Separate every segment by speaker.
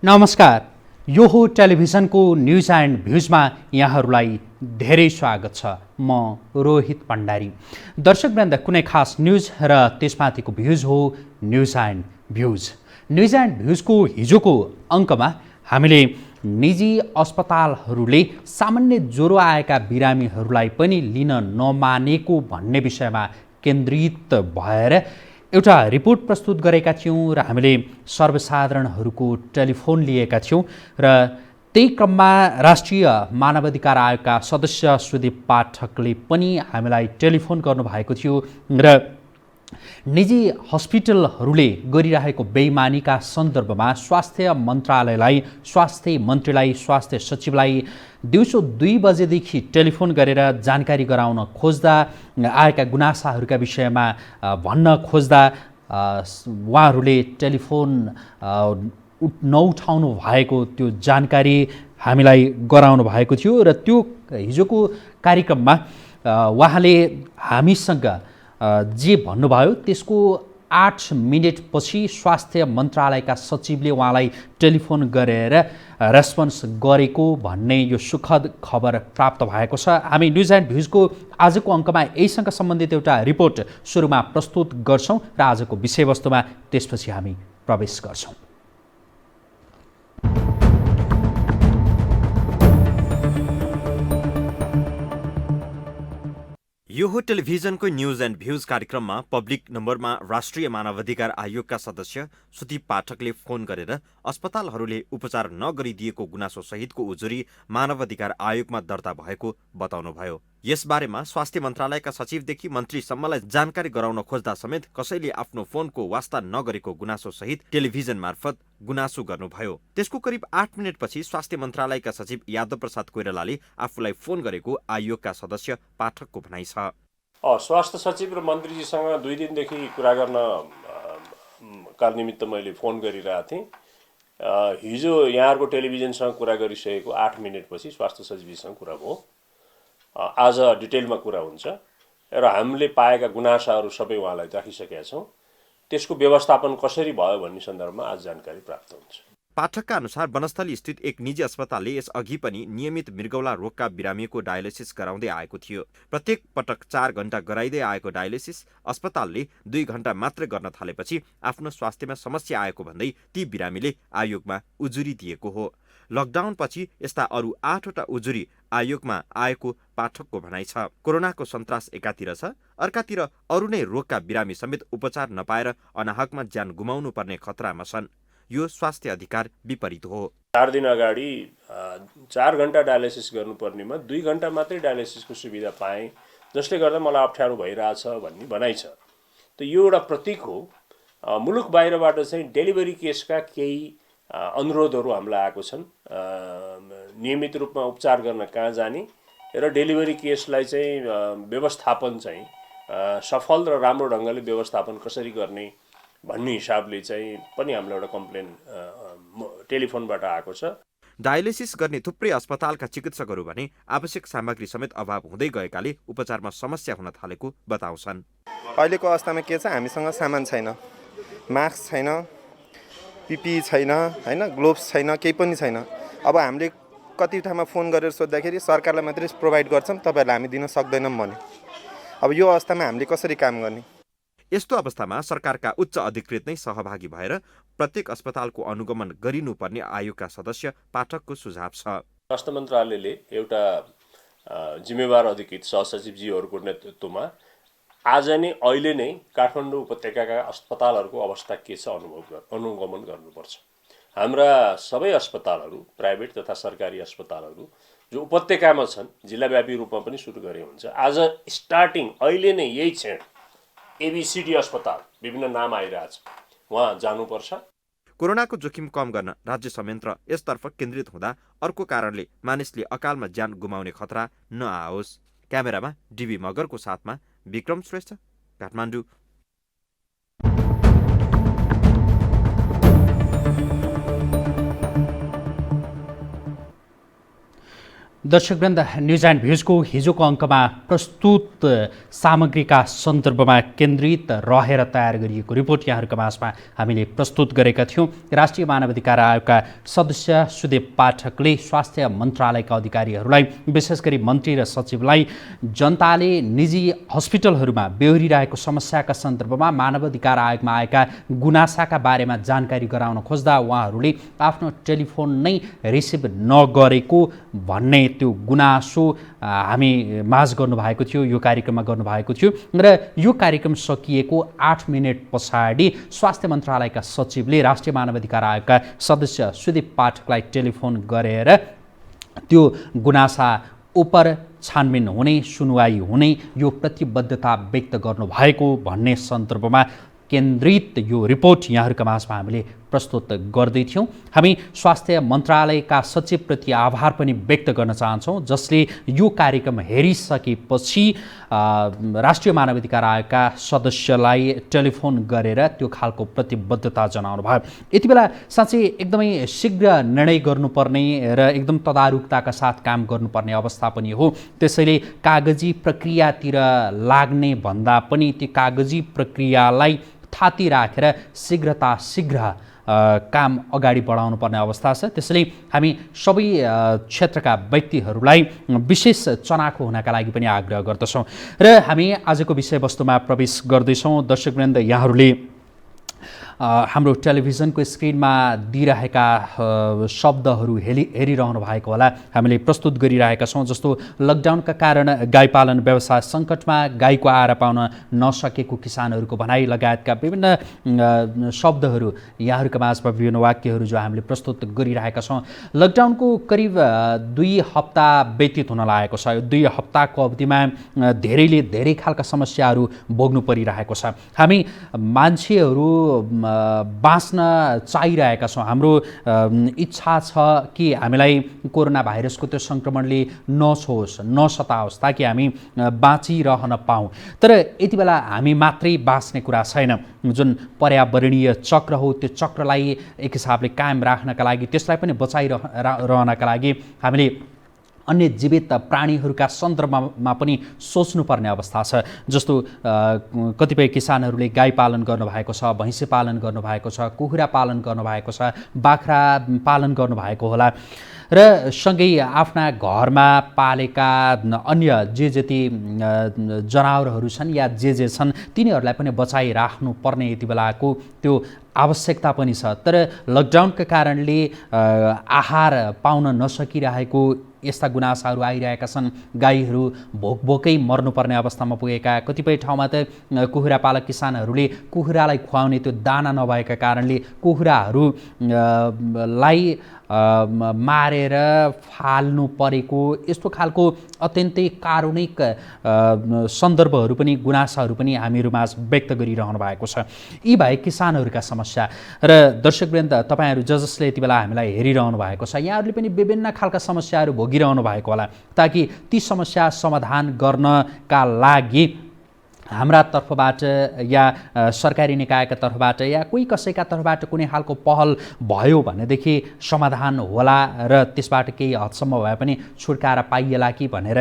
Speaker 1: नमस्कार, यो हो टेलिभिजनको न्युज एन्ड भ्युजमा यहाँहरूलाई धेरै स्वागत छ। म रोहित भण्डारी। दर्शकवृन्द, कुनै खास न्युज र त्यसमाथिको भ्युज हो news and views. News and भ्युजको हिजोको अङ्कमा हामीले निजी अस्पतालहरूले सामान्य ज्वरो आएका बिरामीहरूलाई पनि लिन नमानेको भन्ने विषयमा केन्द्रित भएर एउटा रिपोर्ट प्रस्तुत गरेका थियौँ र हामीले सर्वसाधारणहरूको टेलिफोन लिएका थियौँ र त्यही क्रममा राष्ट्रिय मानवाधिकार आयोगका सदस्य सुदीप पाठकले पनि हामीलाई टेलिफोन गर्नुभएको थियो र निजी हस्पिटलहरूले गरिरहेको बेइमानीका सन्दर्भमा स्वास्थ्य मन्त्रालयलाई, स्वास्थ्य मन्त्रीलाई, स्वास्थ्य सचिवलाई दिउँसो 2 बजेदेखि टेलिफोन गरेर जानकारी गराउन खोज्दा, आएका गुनासाहरूका विषयमा भन्न खोज्दा उहाँहरूले टेलिफोन नउठाउनु भएको त्यो जानकारी हामीलाई गराउनु भएको थियो र त्यो हिजोको कार्यक्रममा उहाँले हामीसँग जे भन्नुभयो त्यसको 8 मिनेटपछि स्वास्थ्य मन्त्रालयका सचिवले उहाँलाई टेलिफोन गरेर रेस्पोन्स गरेको भन्ने यो सुखद खबर प्राप्त भएको छ। हामी न्युज एन्ड भ्युजको आजको अङ्कमा यहीसँग सम्बन्धित एउटा रिपोर्ट सुरुमा प्रस्तुत गर्छौँ र आजको विषयवस्तुमा त्यसपछि हामी प्रवेश गर्छौँ।
Speaker 2: यो हो टेलिभिजनको न्युज एन्ड भ्युज कार्यक्रममा पब्लिक नम्बरमा राष्ट्रिय मानवाधिकार आयोगका सदस्य सुदीप पाठकले फोन गरेर अस्पतालहरूले उपचार नगरिदिएको गुनासो सहितको उजुरी मानवाधिकार आयोगमा दर्ता भएको बताउनुभयो। यसबारेमा स्वास्थ्य मन्त्रालयका सचिवदेखि मन्त्रीसम्मलाई जानकारी गराउन खोज्दा समेत कसैले आफ्नो फोनको वास्ता नगरेको गुनासो सहित टेलिभिजन मार्फत गुनासो गर्नुभयो। त्यसको करिब 8 मिनेटपछि स्वास्थ्य मन्त्रालयका सचिव यादव प्रसाद कोइरालाले आफूलाई फोन गरेको आयोगका सदस्य पाठकको भनाइ छ।
Speaker 3: स्वास्थ्य सचिव र मन्त्रीजीसँग 2 दिनदेखि कुरा गर्न का निमित्त मैले फोन गरिरहेको थिएँ। हिजो यहाँहरूको टेलिभिजनसँग कुरा गरिसकेको 8 मिनेटपछि स्वास्थ्य सचिवजीसँग कुरा भयो। आज डिटेलमा कुरा हुन्छ र हामीले पाएका गुनासाहरू सबै उहाँलाई राखिसकेका छौँ। त्यसको व्यवस्थापन कसरी भयो भन्ने सन्दर्भमा आज जानकारी प्राप्त हुन्छ।
Speaker 2: पाठकका अनुसार वनस्थली स्थित एक निजी अस्पतालले यसअघि पनि नियमित मृगौला रोगका बिरामीको डायलिसिस गराउँदै आएको थियो। प्रत्येक पटक 4 घण्टा गराइँदै आएको डायलिसिस अस्पतालले 2 घण्टा मात्र गर्न थालेपछि आफ्नो स्वास्थ्यमा समस्या आएको भन्दै ती बिरामीले आयोगमा उजुरी दिएको हो। लकडाउनपछि यस्ता अरू 8 वटा उजुरी आयोगमा आएको पाठकको भनाइ छ। कोरोनाको सन्तास एकातिर छ, अर्कातिर अरू नै रोगका बिरामी समेत उपचार नपाएर अनाहकमा ज्यान गुमाउनु पर्ने खतरामा छन्। यो स्वास्थ्य अधिकार विपरीत हो।
Speaker 3: 4 दिन अगाडि 4 घण्टा डायलिसिस गर्नुपर्नेमा 2 घण्टा मात्रै डायलिसिसको सुविधा पाएँ, जसले गर्दा मलाई अप्ठ्यारो भइरहेछ भन्ने भनाइ छ। त यो एउटा प्रतीक हो। मुलुक बाहिरबाट चाहिँ डेलिभरी केसका केही अनुरोधहरू हामीलाई आएको छन्। नियमित रूपमा उपचार गर्न कहाँ जाने र डेलिभरी केसलाई चाहिँ व्यवस्थापन चाहिँ सफल र राम्रो ढङ्गले व्यवस्थापन कसरी गर्ने भन्ने हिसाबले चाहिँ पनि हामीलाई एउटा कम्प्लेन टेलिफोनबाट आएको छ।
Speaker 2: डायलिसिस गर्ने थुप्रै अस्पतालका चिकित्सकहरू भने आवश्यक सामग्री समेत अभाव हुँदै गएकाले उपचारमा समस्या हुन थालेको बताउँछन्।
Speaker 4: अहिलेको अवस्थामा के छ, हामीसँग सामान छैन, मास्क छैन, पिपी छैन, हैन, ग्लोभ्स छैन, केही पनि छैन। अब हामीले कति ठाउँमा फोन गरेर सोद्धाखेरि सरकारलाई मात्रै प्रोभाइड गर्छौँ, तपाईँहरूलाई हामी दिन सक्दैनौँ भने। अब यो अवस्थामा हामीले कसरी काम गर्ने?
Speaker 2: यस्तो अवस्थामा सरकारका उच्च अधिकृत नै सहभागी भएर प्रत्येक अस्पतालको अनुगमन गरिनुपर्ने आयोगका सदस्य पाठकको सुझाव छ।
Speaker 3: स्वास्थ्य मन्त्रालयले एउटा जिम्मेवार अधिकृत सहसचिवजीहरूको नेतृत्वमा आज नै अहिले नै काठमाडौँ उपत्यकाका अस्पतालहरूको अवस्था के छ अनुगमन गर्नुपर्छ। हाम्रा सबै अस्पतालहरू, प्राइभेट तथा सरकारी अस्पतालहरू जो उपत्यकामा छन्, जिल्लाव्यापी रूपमा पनि सुरु गरे हुन्छ। आज स्टार्टिङ अहिले नै यही क्षण एबीसीडी अस्पताल, विभिन्न नाम आइरहेछ, उहाँ जानुपर्छ।
Speaker 2: कोरोनाको जोखिम कम गर्न राज्य संयन्त्र यसतर्फ केन्द्रित हुँदा अर्को कारणले मानिसले अकालमा ज्यान गुमाउने खतरा नआओस्। क्यामेरामा डीबी मगरको साथमा विक्रम श्रेष्ठ, काठमाडौँ।
Speaker 1: दर्शकवृन्द, न्युज एन्ड भ्युजको हिजोको अङ्कमा प्रस्तुत सामग्रीका सन्दर्भमा केन्द्रित रहेर तयार गरिएको रिपोर्ट यहाँहरूका माझमा हामीले प्रस्तुत गरेका थियौँ। राष्ट्रिय मानवाधिकार आयोगका सदस्य सुदेव पाठकले स्वास्थ्य मन्त्रालयका अधिकारीहरूलाई, विशेष गरी मन्त्री र सचिवलाई जनताले निजी हस्पिटलहरूमा बेहोरिरहेको समस्याका सन्दर्भमा मानवाधिकार आयोगमा आएका गुनासाका बारेमा जानकारी गराउन खोज्दा उहाँहरूले आफ्नो टेलिफोन नै रिसिभ नगरेको भन्ने त्यो गुनासो हामी माझ गर्नुभएको थियो, यो कार्यक्रममा गर्नुभएको थियो र यो कार्यक्रम सकिएको 8 मिनेट पछाडि स्वास्थ्य मन्त्रालयका सचिवले राष्ट्रिय मानवाधिकार आयोगका सदस्य सुदीप पाठकलाई टेलिफोन गरेर त्यो गुनासा उपर छानबिन हुने, सुनवाई हुने यो प्रतिबद्धता व्यक्त गर्नुभएको भन्ने सन्दर्भमा केन्द्रित यो रिपोर्ट यहाँहरूका माझमा हामीले प्रस्तुत गर्दैथ्यौँ। हामी स्वास्थ्य मन्त्रालयका सचिवप्रति आभार पनि व्यक्त गर्न चाहन्छौँ, जसले यो कार्यक्रम हेरिसकेपछि राष्ट्रिय मानवाधिकार आयोगका सदस्यलाई टेलिफोन गरेर त्यो खालको प्रतिबद्धता जनाउनु भयो। यति बेला साँच्चै एकदमै शीघ्र निर्णय गर्नुपर्ने र एकदम तदारुकताका साथ काम गर्नुपर्ने अवस्था पनि हो। त्यसैले कागजी प्रक्रियातिर लाग्ने भन्दा पनि ती कागजी प्रक्रियालाई थाती राखेर शीघ्र काम अगाडि बढाउनु पर्ने अवस्था छ। त्यसैले हामी सबै क्षेत्रका व्यक्तिहरूलाई विशेष चनाखो हुनका लागि पनि आग्रह गर्दछौँ र हामी आजको विषयवस्तुमा प्रवेश गर्दैछौँ। दर्शकवृन्द, यहाँहरूले हाम्रो टेलिभिजनको स्क्रिनमा दिइरहेका शब्दहरू हेरिरहनु भएको होला, हामीले प्रस्तुत गरिरहेका छौँ। जस्तो लकडाउनका कारण गाईपालन व्यवसाय सङ्कटमा, गाईको आहारा पाउन नसकेको किसानहरूको भनाइ लगायतका विभिन्न शब्दहरू यहाँहरूका माझमा विभिन्न वाक्यहरू जो हामीले प्रस्तुत गरिरहेका छौँ। लकडाउनको करिब 2 हप्ता व्यतीत हुन लागेको छ। यो 2 हप्ताको अवधिमा धेरैले धेरै खालका समस्याहरू भोग्नु परिरहेको छ। हामी मान्छेहरू बाँच्न चाहिरहेका छौँ। हाम्रो इच्छा छ कि हामीलाई कोरोना भाइरसको त्यो सङ्क्रमणले नछोस्, नसताओस्, ताकि हामी बाँचिरहन पाऊँ। तर यति बेला हामी मात्रै बाँच्ने कुरा छैन। जुन पर्यावरणीय चक्र हो, त्यो चक्रलाई एक हिसाबले कायम राख्नका लागि, त्यसलाई पनि बचाइरहनका लागि हामीले अन्य जीवित प्राणीहरूका सन्दर्भमा पनि सोच्नुपर्ने अवस्था छ। जस्तो कतिपय किसानहरूले गाई पालन गर्नुभएको छ, भैँसी पालन गर्नुभएको छ, कुखुरा पालन गर्नुभएको छ, बाख्रा पालन गर्नुभएको होला र सँगै आफ्ना घरमा पालेका अन्य जे जति जनावरहरू छन् या जे छन् तिनीहरूलाई पनि बचाइराख्नु पर्ने यति बेलाको त्यो आवश्यकता पनि छ। तर लकडाउनका कारणले आहार पाउन नसकिरहेको यस्ता गुनासाहरू आइरहेका छन्। गाईहरू भोकै मर्नुपर्ने अवस्थामा पुगेका, कतिपय ठाउँमा त कुखुरा पालक किसानहरूले कुखुरालाई खुवाउने त्यो दाना नभएका कारणले कुखुराहरूलाई मारेर फाल्नु परेको, यस्तो खालको अत्यन्तै कारुणिक सन्दर्भहरू पनि, गुनासाहरू पनि हामीहरू माझ व्यक्त गरिरहनु भएको छ। यी भए किसानहरूका समस्या। र दर्शकवृन्द, तपाईँहरू जसले यति बेला हामीलाई हेरिरहनु भएको छ, यहाँहरूले पनि विभिन्न खालका समस्याहरू भोगिरहनु भएको होला, ताकि ती समस्या समाधान गर्नका लागि हाम्रा तर्फबाट या सरकारी निकायका तर्फबाट या कोही कसैका तर्फबाट कुनै खालको पहल भयो भनेदेखि समाधान होला र त्यसबाट केही हदसम्म भए पनि छुटकारा पाइएला कि भनेर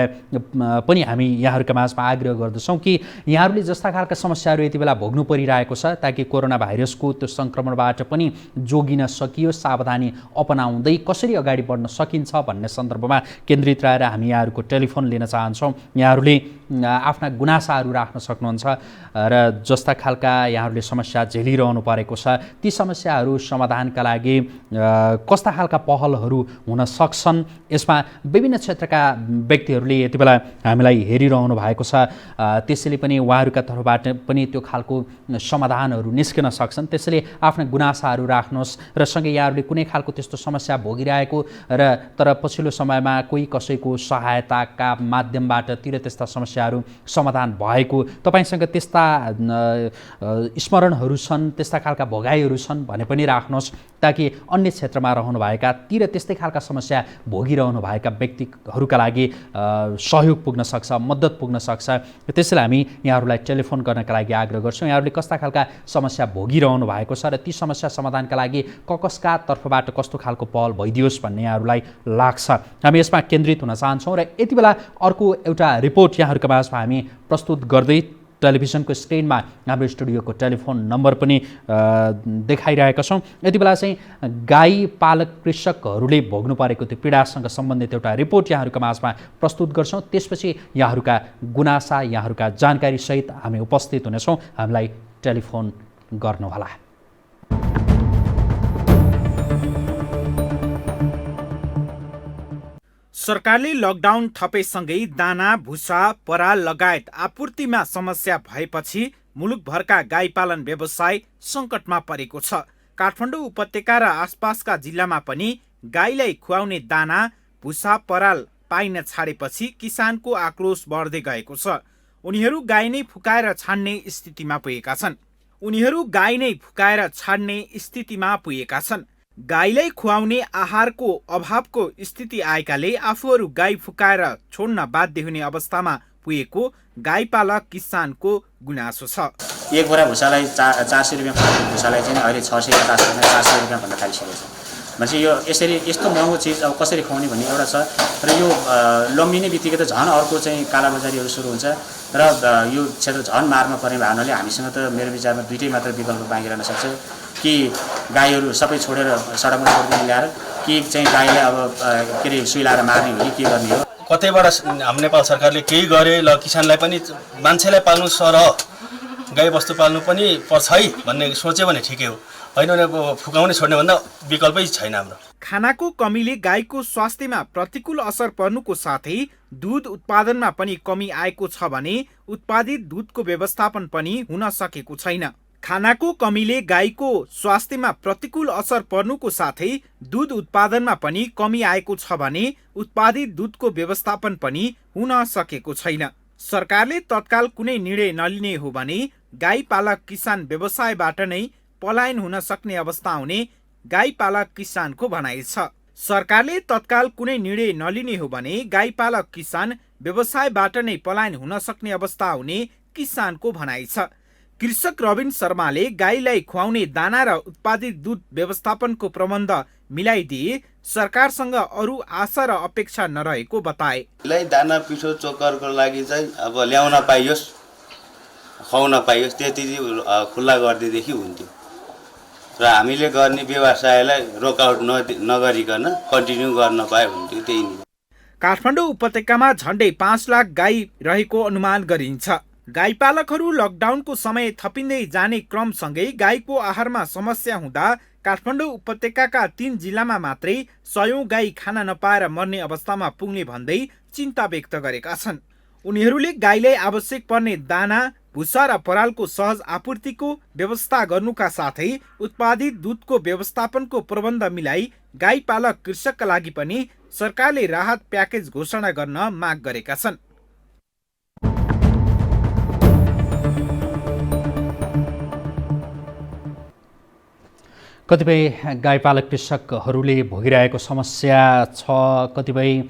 Speaker 1: पनि हामी यहाँहरूका माझमा आग्रह गर्दछौँ कि यहाँहरूले जस्ता खालका समस्याहरू यति बेला भोग्नु परिरहेको छ, ताकि कोरोना भाइरसको त्यो सङ्क्रमणबाट पनि जोगिन सकियोस्, सावधानी अपनाउँदै कसरी अगाडि बढ्न सकिन्छ भन्ने सन्दर्भमा केन्द्रित रहेर हामी यहाँहरूको टेलिफोन लिन चाहन्छौँ। यहाँहरूले आफ्ना गुनासाहरू राख्न सक्नुहुन्छ र जस्ता खालका यहाँहरूले समस्या झेलिरहनु परेको छ, ती समस्याहरू समाधानका लागि कस्ता खालका पहलहरू हुन सक्छन्, यसमा विभिन्न क्षेत्रका व्यक्तिहरूले यति बेला हामीलाई हेरिरहनु भएको छ। त्यसैले पनि उहाँहरूका तर्फबाट पनि त्यो खालको समाधानहरू निस्किन सक्छन्। त्यसैले आफ्ना गुनासाहरू राख्नुहोस् र सँगै यहाँहरूले कुनै खालको त्यस्तो समस्या भोगिरहेको र तर पछिल्लो समयमा कोही कसैको सहायताका माध्यमबाट तिर त्यस्ता समस्याहरू समाधान भएको तपाईँसँग त्यस्ता स्मरणहरू छन्, त्यस्ता खालका भोगाइहरू छन् भने पनि राख्नुहोस्, ताकि अन्य क्षेत्रमा रहनुभएका ती र त्यस्तै खालका समस्या भोगिरहनु भएका व्यक्तिहरूका लागि सहयोग पुग्न सक्छ, मद्दत पुग्न सक्छ। त्यसैले हामी यहाँहरूलाई टेलिफोन गर्नका लागि आग्रह गर्छौँ। यहाँहरूले कस्ता खालका समस्या भोगिरहनु भएको छ र ती समस्या समाधानका लागि कसका तर्फबाट कस्तो खालको पहल भइदियोस् भन्ने यहाँहरूलाई लाग्छ, हामी यसमा केन्द्रित हुन चाहन्छौँ। र यति बेला अर्को एउटा रिपोर्ट यहाँहरूका माझमा हामी प्रस्तुत गर्दै टेलिभिजनको स्क्रिनमा हाम्रो स्टुडियोको टेलिफोन नम्बर पनि देखाइरहेका छौँ। यति बेला चाहिँ गाई पालक कृषकहरूले भोग्नु परेको त्यो पीडासँग सम्बन्धित एउटा रिपोर्ट यहाँहरूका माझमा प्रस्तुत गर्छौँ। त्यसपछि यहाँहरूका गुनासा, यहाँहरूका जानकारीसहित हामी उपस्थित हुनेछौँ। हामीलाई टेलिफोन गर्नुहोला।
Speaker 5: सरकारले लकडाउन थपेसँगै दाना, भुसा, पराल लगायत आपूर्तिमा समस्या भएपछि मुलुकभरका गाईपालन व्यवसाय सङ्कटमा परेको छ। काठमाडौँ उपत्यका र आसपासका जिल्लामा पनि गाईलाई खुवाउने दाना, भुसा, पराल पाइन छाडेपछि किसानको आक्रोश बढ्दै गएको छ। उनीहरू गाई नै फुकाएर छाड्ने स्थितिमा पुगेका छन्। गाईलाई खुवाउने आहारको अभावको स्थिति आएकाले आफूहरू गाई फुकाएर छोड्न बाध्य हुने अवस्थामा पुगेको गाईपालक किसानको गुनासो छ।
Speaker 6: एक बोरा भुसालाई 400 रुपियाँ पर्ने भुसालाई चाहिँ अहिले 650 रुपियाँ भन्न थालिसकेको छ। भनेपछि यो यस्तो महँगो चिज अब कसरी खुवाउने भन्ने एउटा छ। र यो लम्बिने बित्तिकै त झन् अर्को चाहिँ कालाबजारीहरू सुरु हुन्छ र यो क्षेत्र झन् मारमा पर्ने हुनाले हामीसँग त मेरो विचारमा दुईटै मात्र विकल्प बाँकी रहन सक्छ कि गाईहरू सबै छोडेर सडकमा छोडिदिने ल्याएर कि चाहिँ गाईलाई अब के अरे सुई लाएर मार्ने हो कि के गर्ने हो।
Speaker 7: कतैबाट हाम्रो नेपाल सरकारले केही गरे ल किसानलाई पनि मान्छेलाई पाल्नु सरह गाईबस्तु पाल्नु पनि पर्छ है भन्ने सोच्यो भने ठिकै हो, होइन भने फुकाउने छोड्ने भन्दा विकल्पै छैन हाम्रो।
Speaker 5: खानाको कमीले गाईको स्वास्थ्यमा प्रतिकूल असर पर्नुको साथै दूध उत्पादनमा पनि कमी आएको छ भने उत्पादित दूधको व्यवस्थापन पनि हुन सकेको छैन। खानाको कमीले गाईको स्वास्थ्यमा प्रतिकूल असर पर्नुको साथै दूध उत्पादनमा पनि कमी आएको छ भने उत्पादित दूधको व्यवस्थापन पनि हुन सकेको छैन। सरकारले तत्काल कुनै निर्णय नलिने हो भने गाई पालक किसान व्यवसायबाट नै पलायन हुन सक्ने अवस्था आउने गाई पालक किसानको भनाइ छ। सरकारले तत्काल कुनै निर्णय नलिने हो भने गाई पालक किसान व्यवसायबाट नै पलायन हुन सक्ने अवस्था आउने किसानको भनाइ छ। कृषक रबिन शर्माले गाईलाई खुवाउने दाना र उत्पादित दूध व्यवस्थापनको प्रबन्ध मिलाइदिए सरकारसँग अरू आशा र अपेक्षा नरहेको बताए।
Speaker 8: दाना पिठो चोकरको लागि चाहिँ अब ल्याउन पाइयोस्, खुवाउन पाइयोस्, त्यति खुल्ला गरिदिएदेखि हुन्थ्यो र हामीले गर्ने व्यवसायलाई रोकआउट नगरिकन कन्टिन्यू गर्न पाए हुन्थ्यो। त्यही नै।
Speaker 5: काठमाडौँ उपत्यकामा झण्डै 5 लाख गाई रहेको अनुमान गरिन्छ। गाईपालकहरू लकडाउनको समय थपिँदै जाने क्रमसँगै गाईको आहारमा समस्या हुँदा काठमाडौँ उपत्यकाका 3 जिल्लामा मात्रै 100औं गाई खान नपाएर मर्ने अवस्थामा पुग्ने भन्दै चिन्ता व्यक्त गरेका छन्। उनीहरूले गाईलाई आवश्यक पर्ने दाना, भुसा र परालको सहज आपूर्तिको व्यवस्था गर्नुका साथै उत्पादित दूधको व्यवस्थापनको प्रबन्ध मिलाई गाईपालक कृषकका लागि पनि सरकारले राहत प्याकेज घोषणा गर्न माग गरेका छन्।
Speaker 1: कतिपय गाईपालक कृषकहरूले भोगिरहेको समस्या छ, कतिपय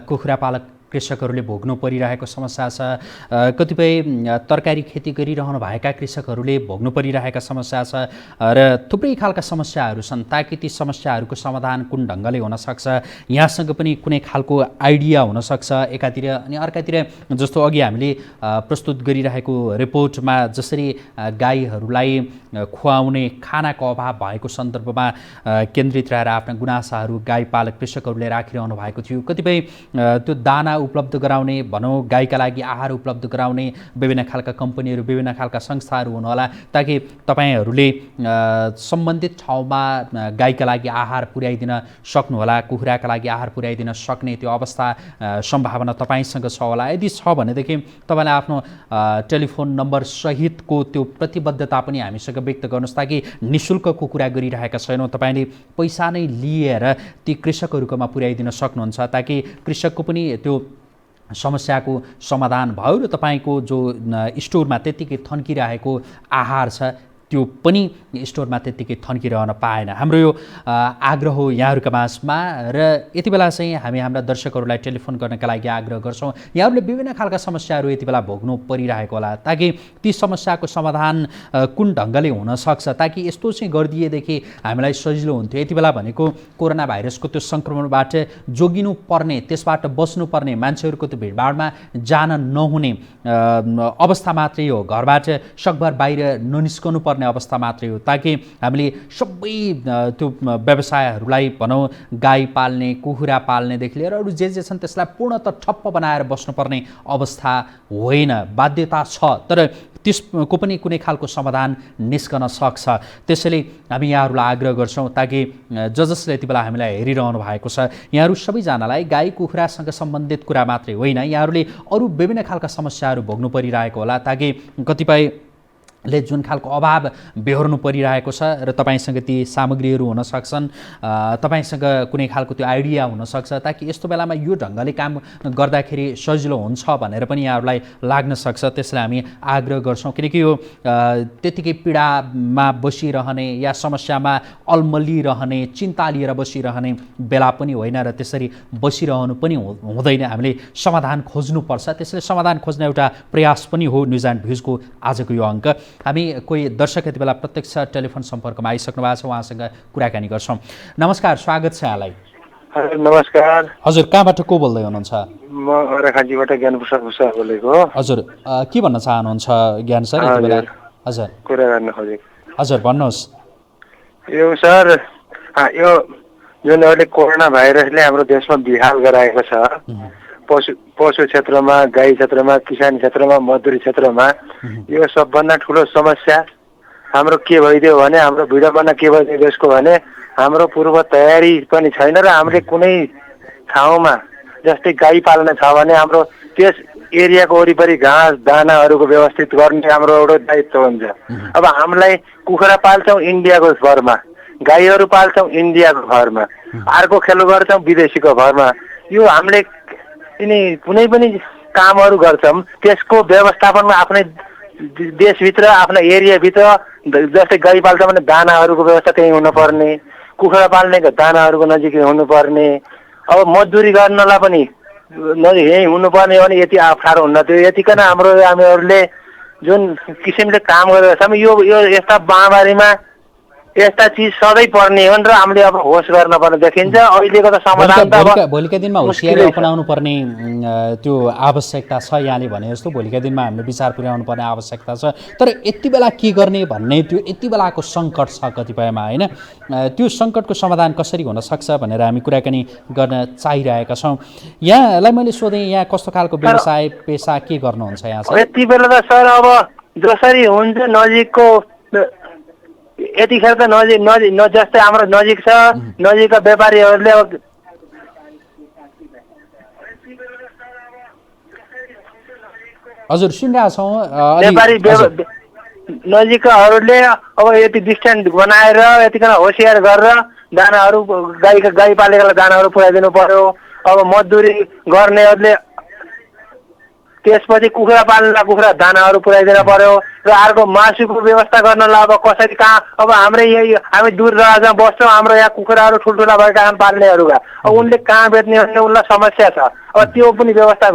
Speaker 1: कुखुरा पालक कृषकहरूले भोग्नु परिरहेको समस्या छ, कतिपय तरकारी खेती गरिरहनु भएका कृषकहरूले भोग्नु परिरहेका समस्या छ र थुप्रै खालका समस्याहरू छन्। ताकि ती समस्याहरूको समाधान कुन ढङ्गले हुन सक्छ, यहाँसँग पनि कुनै खालको आइडिया हुनसक्छ एकातिर, अनि अर्कातिर जस्तो अघि हामीले प्रस्तुत गरिरहेको रिपोर्टमा जसरी गाईहरूलाई खुवाउने खानाको अभाव भएको सन्दर्भमा केन्द्रित रहेर आफ्ना गुनासाहरू गाईपालक कृषकहरूले राखिरहनु भएको थियो। कतिपय त्यो दाना उपलब्ध गराउने भनौँ, गाईका लागि आहार उपलब्ध गराउने विभिन्न खालका कम्पनीहरू, विभिन्न खालका संस्थाहरू हुनुहोला, ताकि तपाईँहरूले सम्बन्धित ठाउँमा गाईका लागि आहार पुर्याइदिन सक्नुहोला, कुखुराका लागि आहार पुर्याइदिन सक्ने त्यो अवस्था सम्भावना तपाईँसँग छ होला। यदि छ भनेदेखि तपाईँले आफ्नो टेलिफोन नम्बर सहितको त्यो प्रतिबद्धता पनि हामीसँग व्यक्त गर्नुहोस्, ताकि निःशुल्कको कुरा गरिरहेका छैनौँ, तपाईँले पैसा नै लिएर ती कृषकहरूकोमा पुर्याइदिन सक्नुहुन्छ, ताकि कृषकको पनि त्यो समस्याको समाधान भयो र तपाईँको जो स्टोरमा त्यत्तिकै थन्किरहेको आहार छ त्यो पनि स्टोरमा त्यत्तिकै थन्किरहन पाएन। हाम्रो यो आग्रह हो यहाँहरूका माझमा र यति बेला चाहिँ हामी हाम्रा दर्शकहरूलाई टेलिफोन गर्नका लागि आग्रह गर्छौँ। यहाँहरूले विभिन्न खालका समस्याहरू यति बेला भोग्नु परिरहेको होला, ताकि ती समस्याको समाधान कुन ढङ्गले हुनसक्छ, ताकि यस्तो चाहिँ गरिदिएदेखि हामीलाई सजिलो हुन्थ्यो। यति बेला भनेको कोरोना भाइरसको त्यो सङ्क्रमणबाट जोगिनु पर्ने, त्यसबाट बस्नुपर्ने, मान्छेहरूको त्यो भिडभाडमा जान नहुने अवस्था मात्रै हो, घरबाट सकभर बाहिर ननिस्कनु पर्ने अवस्था मात्रै हो, ताकि हामीले सबै त्यो व्यवसायहरूलाई भनौँ गाई पाल्ने, कुखुरा पाल्नेदेखि लिएर अरू जे जे छन् त्यसलाई पूर्णतः ठप्प बनाएर बस्नुपर्ने अवस्था होइन, बाध्यता छ, तर त्यसको पनि कुनै खालको समाधान निस्कन सक्छ। त्यसैले हामी यहाँहरूलाई आग्रह गर्छौँ, ताकि जसले यति बेला हामीलाई हेरिरहनु भएको छ यहाँहरू सबैजनालाई गाई कुखुरासँग सम्बन्धित कुरा मात्रै होइन, यहाँहरूले अरू विभिन्न खालका समस्याहरू भोग्नु परिरहेको होला, ताकि कतिपयले जुन खालको अभाव बेहोर्नु परिरहेको छ र तपाईँसँग ती सामग्रीहरू हुन सक्छन्, तपाईँसँग कुनै खालको त्यो आइडिया हुनसक्छ, ताकि यस्तो बेलामा यो ढङ्गले काम गर्दाखेरि सजिलो हुन्छ भनेर पनि यहाँहरूलाई लाग्न सक्छ। त्यसलाई हामी आग्रह गर्छौँ, किनकि यो त्यत्तिकै पीडामा बसिरहने या समस्यामा अल्मलिरहने, चिन्ता लिएर बसिरहने बेला पनि होइन र त्यसरी बसिरहनु पनि हुँदैन। हामीले समाधान खोज्नुपर्छ, त्यसले समाधान खोज्ने एउटा प्रयास पनि हो न्युज एन्ड भ्युजको आजको यो अङ्क। हामी कोही दर्शक यति बेला प्रत्यक्ष टेलिफोन सम्पर्कमा आइसक्नु भएको छ, उहाँसँग कुराकानी गर्छौँ। नमस्कार, स्वागत छ यहाँलाई।
Speaker 9: हजुर नमस्कार।
Speaker 1: हजुर कहाँबाट को बोल्दै हुनुहुन्छ?
Speaker 9: म अराखाँचीबाट ज्ञानप्रसाद भुषा बोलेको।
Speaker 1: हजुर के भन्न चाहनुहुन्छ ज्ञान सर यति बेला? हजुर
Speaker 9: कुरा गर्न खोजेको।
Speaker 1: हजुर भन्नुहोस्।
Speaker 9: यो सर यो जुन अहिले कोरोना भाइरसले हाम्रो देशमा बिहाल गराएको छ, पशु क्षेत्रमा, गाई क्षेत्रमा, किसान क्षेत्रमा, मजदुरी क्षेत्रमा, यो सबभन्दा ठुलो समस्या हाम्रो के भइदियो भने, हाम्रो भिडोभन्दा के भइदियो देशको भने हाम्रो पूर्व तयारी पनि छैन र हामीले कुनै ठाउँमा जस्तै गाई पाल्न छ भने हाम्रो त्यस एरियाको वरिपरि घाँस दानाहरूको व्यवस्थित गर्ने हाम्रो एउटा दायित्व हुन्छ। अब हामीलाई कुखुरा पाल्छौँ इन्डियाको भरमा, गाईहरू पाल्छौँ इन्डियाको भरमा, अर्को खेलो गर्छौँ विदेशीको भरमा। यो हामीले कुनै पनि कामहरू गर्छौँ त्यसको व्यवस्थापनमा आफ्नै देशभित्र, आफ्ना एरियाभित्र, जस्तै गाई पाल्छ भने दानाहरूको व्यवस्था त्यहीँ हुनुपर्ने, कुखुरा पाल्नेको दानाहरूको नजिकै हुनुपर्ने, अब मजदुरी गर्नलाई पनि यहीँ हुनुपर्ने भने यति अप्ठ्यारो हुन्न थियो। यतिकन हामीहरूले जुन किसिमले काम गरेका छौँ, यो यस्ता महामारीमा यस्ता चिज सधैँ पर्ने हुन् र हामीले अब होस गर्न पर्ने देखिन्छ। अहिलेको त समाधान त
Speaker 1: भोलिका दिनमा होसियारी अपनाउनु पर्ने त्यो आवश्यकता छ, यहाँले भने जस्तो भोलिका दिनमा हामीले विचार पुर्याउनु पर्ने आवश्यकता छ। तर यति बेला के गर्ने भन्ने त्यो यति बेलाको सङ्कट छ कतिपयमा, होइन? त्यो सङ्कटको समाधान कसरी हुनसक्छ भनेर हामी कुराकानी गर्न चाहिरहेका छौँ। यहाँलाई मैले सोधेँ, यहाँ कस्तो खालको व्यवसाय पेसा के गर्नुहुन्छ यहाँ?
Speaker 9: यति बेला त सर अब जसरी हुन्छ नजिकको, यतिखेर त नजिक जस्तै हाम्रो नजिक छ, नजिकका व्यापारीहरूले
Speaker 1: हजुर सुनिरहेछौँ,
Speaker 9: व्यापारी नजिककाहरूले अब यति डिस्टेन्स बनाएर यतिकन होसियार गरेर दानाहरू गाई पालेकोलाई दानाहरू पुऱ्याइदिनु पर्यो। अब मजदुरी गर्नेहरूले त्यसपछि कुखुरा पाल्नेलाई कुखुरा दानाहरू पुऱ्याइदिन पर्यो र अर्को मासुको व्यवस्था गर्नलाई अब कसरी कहाँ, अब हामी दूर दराजमा बस्छौँ, हाम्रो यहाँ कुखुराहरू ठुल्ठुला भएका छन् पाल्नेहरूका, अब उनले कहाँ बेच्ने भन्ने उनलाई समस्या छ। अब त्यो पनि व्यवस्था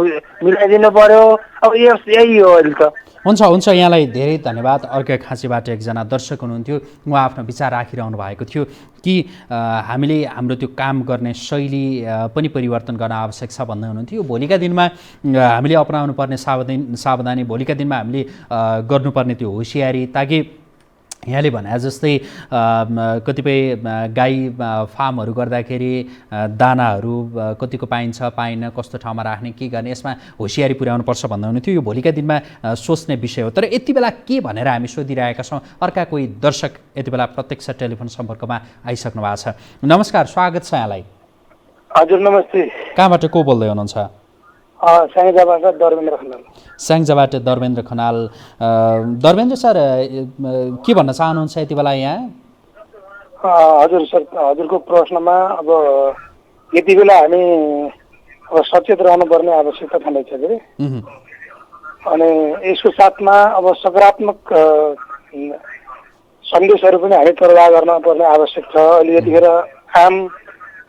Speaker 9: मिलाइदिनु पर्यो। अब यही हो अहिले त।
Speaker 1: हुन्छ यहाँलाई धेरै धन्यवाद। अर्कै खाँचीबाट एकजना दर्शक हुनुहुन्थ्यो, उहाँ आफ्नो विचार राखिरहनु भएको थियो कि हामीले हाम्रो त्यो काम गर्ने शैली पनि परिवर्तन गर्न आवश्यक छ भन्दै हुनुहुन्थ्यो। भोलिका दिनमा हामीले अपनाउनु पर्ने सावधानी, भोलिका दिनमा हामीले गर्नुपर्ने त्यो होसियारी, ताकि यहाँले भने जस्तै कतिपय गाई फार्महरू गर्दाखेरि दानाहरू कतिको पाइन्छ पाइन्न, कस्तो ठाउँमा राख्ने, के गर्ने, यसमा होसियारी पुर्याउनुपर्छ भन्दै हुनुहुन्थ्यो। यो भोलिका दिनमा सोच्ने विषय हो। तर यति बेला के भनेर हामी सोधिरहेका छौँ, अर्का कोही दर्शक यति बेला प्रत्यक्ष टेलिफोन सम्पर्कमा आइसक्नु भएको छ। नमस्कार, स्वागत छ यहाँलाई।
Speaker 9: हजुर नमस्ते।
Speaker 1: कहाँबाट को बोल्दै हुनुहुन्छ? स्याङ्जाबाट धर्मेन्द्र खनाल। धर्मेन्द्र सर के भन्न चाहनुहुन्छ यति बेला यहाँ?
Speaker 9: हजुर सर, हजुरको प्रश्नमा अब यति बेला हामी अब सचेत रहनुपर्ने आवश्यकता छँदैछ कि। अनि यसको साथमा अब सकारात्मक सन्देशहरू पनि हामी प्रवाह गर्न पर्ने आवश्यक छ। अहिले यतिखेर आम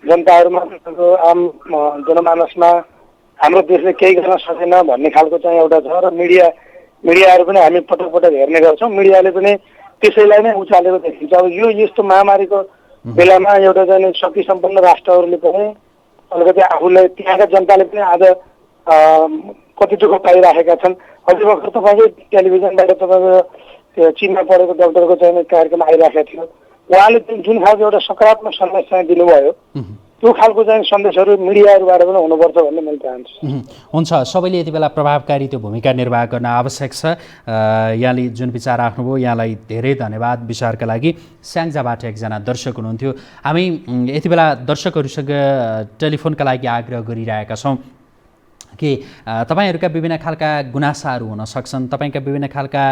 Speaker 9: जनताहरूमा आम जनमानसमा हाम्रो देशले केही गर्न सकेन भन्ने खालको चाहिँ एउटा छ र मिडियाहरू पनि हामी पटक पटक हेर्ने गर्छौँ। मिडियाले पनि त्यसैलाई नै उचालेर देखिन्छ। अब यो यस्तो महामारीको बेलामा एउटा चाहिँ शक्ति सम्पन्न राष्ट्रहरूले पनि अलिकति आफूलाई त्यहाँका जनताले पनि आज कति दुःख पाइराखेका छन्। अहिले भर्खर तपाईँकै टेलिभिजनबाट तपाईँको त्यो चीनमा पढेको डाक्टरको चाहिँ कार्यक्रम आइरहेको थियो। उहाँले जुन खालको एउटा सकारात्मक सन्देश चाहिँ दिनुभयो त्यो खालको चाहिँ सन्देशहरू मिडियाहरूबाट पनि हुनुपर्छ भन्ने मैले चाहन्छु।
Speaker 1: हुन्छ, सबैले यति बेला प्रभावकारी त्यो भूमिका निर्वाह गर्न आवश्यक छ। यहाँले जुन विचार राख्नुभयो यहाँलाई धेरै धन्यवाद। विचारका लागि स्याङ्जाबाट एकजना दर्शक हुनुहुन्थ्यो। हामी यति बेला दर्शकहरूसँग टेलिफोनका लागि आग्रह गरिरहेका छौँ कि तपाईहरुका विभिन्न खालका गुनासाहरू हुन सक्छन्, तपाईका विभिन्न खालका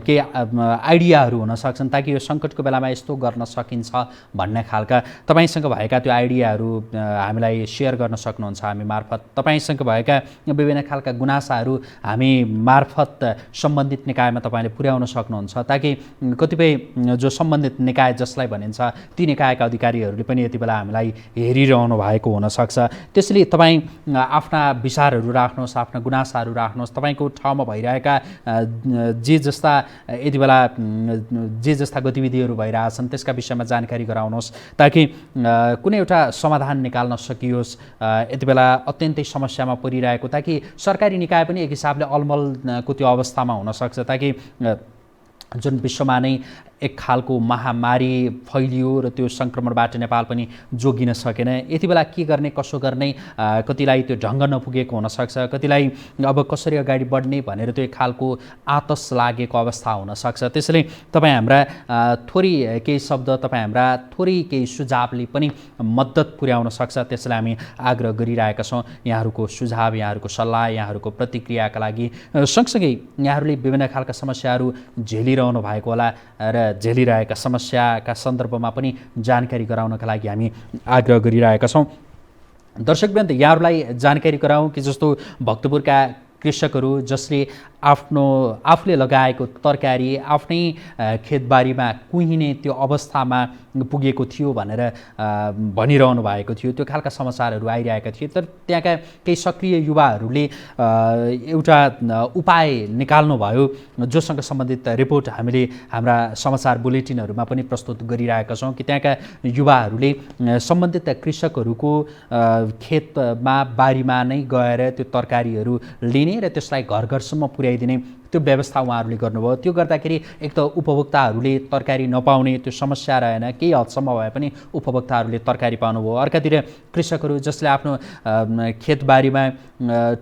Speaker 1: के आइडियाहरू हुन सक्छन्, ताकि यो सङ्कटको बेलामा यस्तो गर्न सकिन्छ भन्ने खालका तपाईसँग भएका त्यो आइडियाहरू हामीलाई सेयर गर्न सक्नुहुन्छ हामी मार्फत। तपाईसँग भएका विभिन्न खालका गुनासाहरू हामी मार्फत सम्बन्धित निकायमा तपाईले पुर्याउन सक्नुहुन्छ, ताकि कतिपय जो सम्बन्धित निकाय जसलाई भनिन्छ ती निकायका अधिकारीहरूले पनि यति बेला हामीलाई हेरिरहनु भएको हुन सक्छ। त्यसैले तपाई आफ्ना विचारहरू राख्नुहोस्, आफ्ना गुनासाहरू राख्नुहोस्, तपाईको ठाउँमा भइरहेका जे जस्ता गतिविधिहरू भइरहेछन् त्यसका विषयमा जानकारी गराउनुहोस्, ताकि कुनै एउटा समाधान निकाल्न सकियोस्। यति बेला अत्यन्तै समस्यामा परिरहेको, ताकि सरकारी निकाय पनि एक हिसाबले अलमलको त्यो अवस्थामा हुन सक्छ, ताकि जुन विश्वमा नै एक खालको महामारी फैलियो र त्यो संक्रमणबाट नेपाल पनि जोगिन सकेन। यति बेला के गर्ने कसो गर्ने, कतिलाई त्यो ढङ्ग नपुगेको हुनसक्छ, कतिलाई अब कसरी अगाडि बढ्ने भनेर त्यो एक खालको आतस लागेको अवस्था हुनसक्छ। त्यसैले तपाईँ हाम्रा थोरै केही शब्द, तपाईँ हाम्रा थोरै केही सुझावले पनि मद्दत पुर्याउन सक्छ। त्यसैले हामी आग्रह गरिरहेका छौँ यहाँहरूको सुझाव, यहाँहरूको सल्लाह, यहाँहरूको प्रतिक्रियाका लागि। सँगसँगै यहाँहरूले विभिन्न खालका समस्याहरू झेलिरहनु भएको होला र झेलिरहेका समस्याका सन्दर्भमा पनि जानकारी गराउनका लागि हामी आग्रह गरिरहेका छौँ। दर्शकवृन्द, यहाँहरूलाई जानकारी गराउँ कि जस्तो भक्तपुरका कृषकहरू जसले आफूले लगाएको तरकारी आफ्नै खेतबारीमा कुहिने त्यो अवस्थामा पुगेको थियो भनेर भनिरहनु भएको थियो, त्यो खालका समाचारहरू आइरहेका थिए। तर त्यहाँका केही सक्रिय युवाहरूले एउटा उपाय निकाल्नु भयो, जोसँग सम्बन्धित रिपोर्ट हामीले हाम्रा समाचार बुलेटिनहरूमा पनि प्रस्तुत गरिरहेका छौँ कि त्यहाँका युवाहरूले सम्बन्धित कृषकहरूको खेतमा बारीमा नै गएर त्यो तरकारीहरू लिने र त्यसलाई घर घरसम्म पुर्याइदिने त्यो व्यवस्था उहाँहरूले गर्नुभयो। त्यो गर्दाखेरि एक त उपभोक्ताहरूले तरकारी नपाउने त्यो समस्या रहेन, केही हदसम्म भए पनि उपभोक्ताहरूले तरकारी पाउनुभयो। अर्कातिर कृषकहरू जसले आफ्नो खेतबारीमा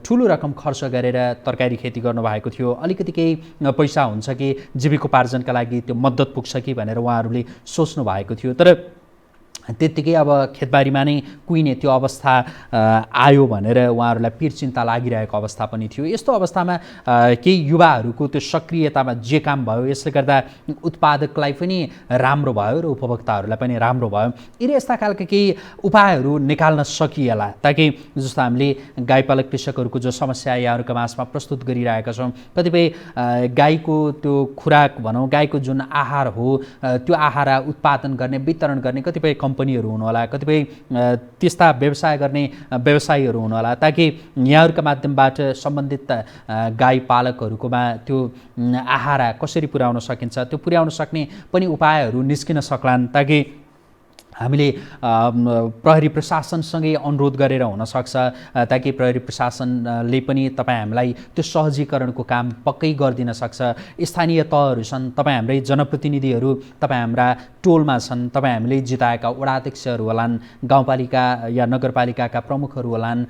Speaker 1: ठुलो रकम खर्च गरेर तरकारी खेती गर्नुभएको थियो, अलिकति केही पैसा हुन्छ कि जीविकोपार्जनका लागि त्यो मद्दत पुग्छ कि भनेर उहाँहरूले सोच्नु भएको थियो। तर त्यत्तिकै अब खेतबारीमा नै कुहिने त्यो अवस्था आयो भनेर उहाँहरूलाई पीर चिन्ता लागिरहेको अवस्था पनि थियो। यस्तो अवस्थामा केही युवाहरूको त्यो सक्रियतामा जे काम भयो, यसले गर्दा उत्पादकलाई पनि राम्रो भयो र उपभोक्ताहरूलाई पनि राम्रो भयो। यिनी यस्ता खालका केही उपायहरू निकाल्न सकिएला, ताकि जस्तो हामीले गाईपालक कृषकहरूको जो समस्या यहाँहरूका माझमा प्रस्तुत गरिरहेका छौँ, कतिपय गाईको त्यो खुराक भनौँ, गाईको जुन आहार हो त्यो आहार उत्पादन गर्ने, वितरण गर्ने कतिपय कम्पनीहरू हुनुहोला, कतिपय त्यस्ता व्यवसाय गर्ने व्यवसायीहरू हुनुहोला, ताकि यहाँहरूका माध्यमबाट सम्बन्धित गाई पालकहरूकोमा त्यो आहार कसरी पुर्याउन सकिन्छ, त्यो पुर्याउन सक्ने पनि उपायहरू निस्किन सक्लान्, ताकि हामीले प्रहरी प्रशासनसँगै अनुरोध गरेर हुनसक्छ, ताकि प्रहरी प्रशासनले पनि तपाईँ हामीलाई त्यो सहजीकरणको काम पक्कै गरिदिन सक्छ। स्थानीय तहहरू छन्, तपाईँ हाम्रै जनप्रतिनिधिहरू तपाईँ हाम्रा टोलमा छन्, तपाईँ हामीले जिताएका वडाध्यक्षहरू होलान्, गाउँपालिका या नगरपालिकाका प्रमुखहरू होलान्,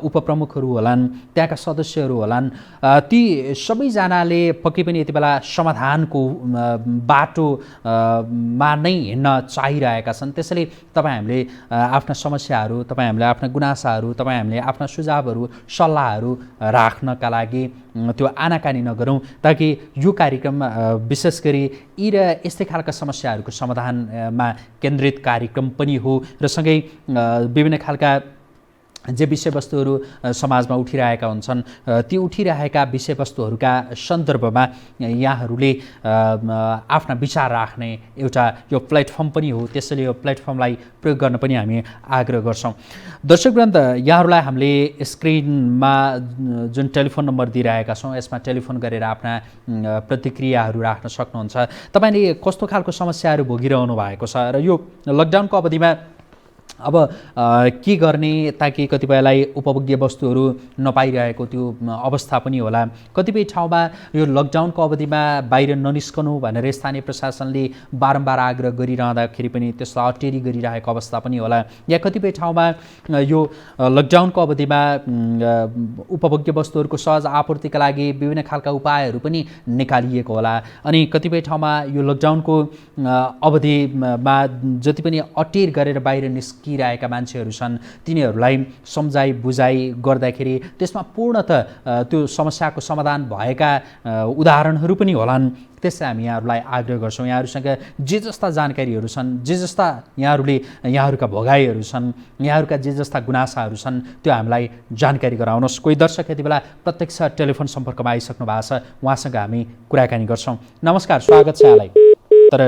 Speaker 1: उपप्रमुखहरू होलान्, त्यहाँका सदस्यहरू होलान्, ती सबैजनाले पक्कै पनि यति बेला समाधानको बाटोमा नै हिँड्न चाहिरहेका छन्। त्यसैले तपाईँ हामीले आफ्ना समस्याहरू, तपाईँ हामीले आफ्ना गुनासाहरू, तपाईँ हामीले आफ्ना सुझावहरू, सल्लाहहरू राख्नका लागि त्यो आनाकानी नगरौँ, ताकि यो कार्यक्रम विशेष गरी यी र यस्तै खालका समस्याहरूको समाधानमा केन्द्रित कार्यक्रम पनि हो र सँगै विभिन्न खालका जे विषयवस्तुहरू समाजमा उठिरहेका हुन्छन् ती उठिरहेका विषयवस्तुहरूका सन्दर्भमा यहाँहरूले आफ्ना विचार राख्ने एउटा यो प्लेटफर्म पनि हो। त्यसैले यो प्लेटफर्मलाई प्रयोग गर्न पनि हामी आग्रह गर्छौँ। दर्शकवृन्द, यहाँहरूलाई हामीले स्क्रिनमा जुन टेलिफोन नम्बर दिइरहेका छौँ यसमा टेलिफोन गरेर आफ्ना प्रतिक्रियाहरू राख्न सक्नुहुन्छ। तपाईँले कस्तो खालको समस्याहरू भोगिरहनु भएको छ र यो लकडाउनको अवधिमा अब के गर्ने ताकि कतिपयलाई उपभोग्य वस्तुहरू नपाइरहेको त्यो अवस्था पनि होला। कतिपय ठाउँमा यो लकडाउनको अवधिमा बाहिर ननिस्कनु भनेर स्थानीय प्रशासनले बारम्बार आग्रह गरिरहँदाखेरि पनि त्यसलाई अटेरी गरिरहेको अवस्था पनि होला। या कतिपय ठाउँमा यो लकडाउनको अवधिमा उपभोग्य वस्तुहरूको सहज आपूर्तिका लागि विभिन्न खालका उपायहरू पनि निकालिएको होला। अनि कतिपय ठाउँमा यो लकडाउनको अवधिमा जति पनि अटेर गरेर बाहिर निस्किरहेका मान्छेहरू छन् तिनीहरूलाई सम्झाइ बुझाइ गर्दाखेरि त्यसमा पूर्णतः त्यो समस्याको समाधान भएका उदाहरणहरू पनि होलान्। त्यसै हामी यहाँहरूलाई आग्रह गर्छौँ, यहाँहरूसँग जे जस्ता जानकारीहरू छन्, जे जस्ता यहाँहरूका भोगाइहरू छन्, यहाँहरूका जे जस्ता गुनासाहरू छन् त्यो हामीलाई जानकारी गराउनुहोस्। कोही दर्शक यति बेला प्रत्यक्ष टेलिफोन सम्पर्कमा आइसक्नु भएको छ, उहाँसँग हामी कुराकानी गर्छौँ। नमस्कार, स्वागत छ यहाँलाई। तर